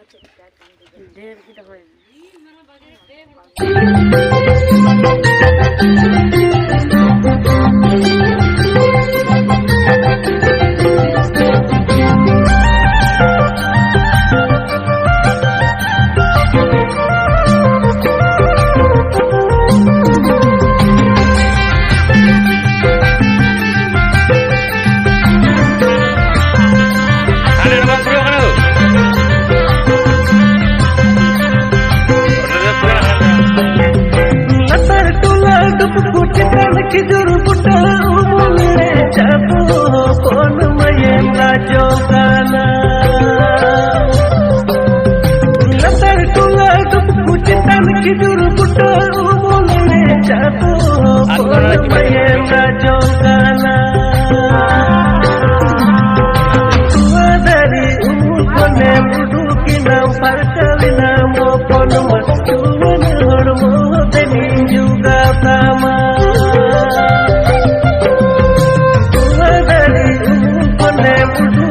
ढेर की तो खिजुर बुटा मुले जाबो कोन मयेंगा जोगाना लतर टुला दुप कुचतन खिजुर बुटा मुले जाबो कोन मयेंगा जोगाना तुवादरी कोने बुडू किना परकविना मो कोन मस्तुवन हड़मो देनी जुगा सामा Budu